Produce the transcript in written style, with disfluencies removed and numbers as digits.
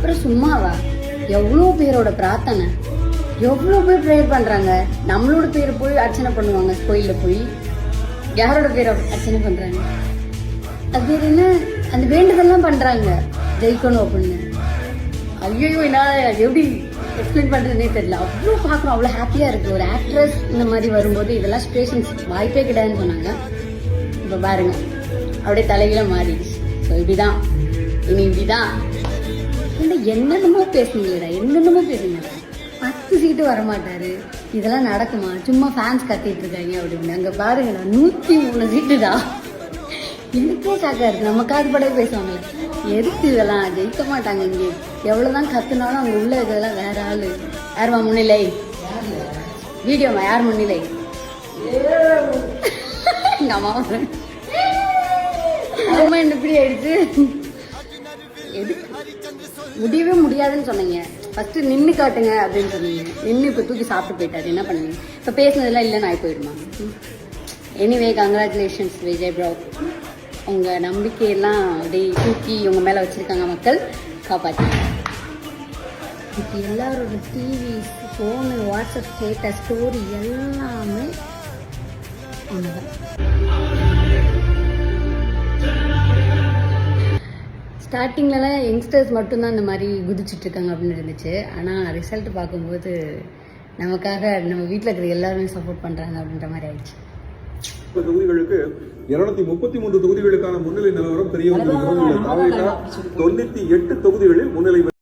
அப்புறம் சும்மாவா எவ்வளோ பேரோட பிரார்த்தனை, எவ்வளோ பேர் ப்ரேயர் பண்றாங்க. நம்மளோட பேரை போய் அர்ச்சனை பண்ணுவாங்க கோயிலில் போய், யாரோட பேரை அர்ச்சனை பண்றாங்க. அது பேர் என்ன, அந்த வேண்டுதெல்லாம் பண்றாங்க ஜெயிக்கணும் அப்படின்னு. ஐயோ என்னால் எப்படி எக்ஸ்பிளைன் பண்ணுறதுனே தெரியல. அவ்வளோ பார்க்குறோம், அவ்வளோ ஹாப்பியாக இருக்குது. ஒரு ஆக்ட்ரஸ் இந்த மாதிரி வரும்போது இதெல்லாம் ஸ்டேஷன்ஸ் வாய்ப்பே கிடையாதுன்னு சொன்னாங்க. இப்போ பாருங்க அப்படியே தலைகீழ மாறிடுச்சு. ஸோ இப்படிதான், இனி இப்படிதான். இல்லை என்னென்னமோ பேசுனீங்களா, என்னென்னமோ பேசுனீங்களா. 10 சீட்டு வரமாட்டாரு, இதெல்லாம் நடக்குமா, சும்மா ஃபேன்ஸ் கத்திட்டு இருக்காங்க அப்படின்னு. அங்கே பாருங்கண்ணா 103 சீட்டு தான். எனக்கே ஷாக்கா இருக்கு. நம்ம காது படவே பேசுவாங்களே, எதுக்கு இதெல்லாம், ஜெயிக்க மாட்டாங்க இங்கே. எவ்வளோதான் கத்துனாலும் அவங்க உள்ள இருக்கிறதெல்லாம் வேற ஆளு. யாருமா முன்னிலை, வீடியோமா யார் முன்னிலை, எங்க அம்மா அம்மா என்ன இப்படி ஆயிடுச்சு. எதுக்கு முடியவே முடியாதுன்னு சொன்னீங்க. ஃபர்ஸ்ட் நின்று காட்டுங்க அப்படின்னு சொன்னீங்க. நின்று இப்போ தூக்கி சாப்பிட்டு போயிட்டாரு, என்ன பண்ணுவீங்க? இப்போ பேசுனதெல்லாம் இல்லைன்னு ஆகி போயிடுமா? Anyway congratulations Vijay bro. உங்கள் நம்பிக்கையெல்லாம் அப்படியே தூக்கி உங்கள் மேலே வச்சுருக்காங்க மக்கள், காப்பாற்றி. இப்போ எல்லாரோட TV, phone, WhatsApp status, story எல்லாமே ஒன்றுதான். ஸ்டார்டிங்லலாம் யங்ஸ்டர்ஸ் மட்டும்தான் இந்த மாதிரி குதிச்சுட்ருக்காங்க அப்படின்னு இருந்துச்சு. ஆனால் ரிசல்ட் பார்க்கும்போது நமக்காக நம்ம வீட்டில் இருக்கிற எல்லாருமே சப்போர்ட் பண்ணுறாங்க அப்படின்ற மாதிரி ஆயிடுச்சு. தொகுதிகளுக்கு 233 தொகுதிகளுக்கான முன்னிலை நிலவரம் தெரிய வந்திருக்கிறது. 98 தொகுதிகளில் முன்னிலை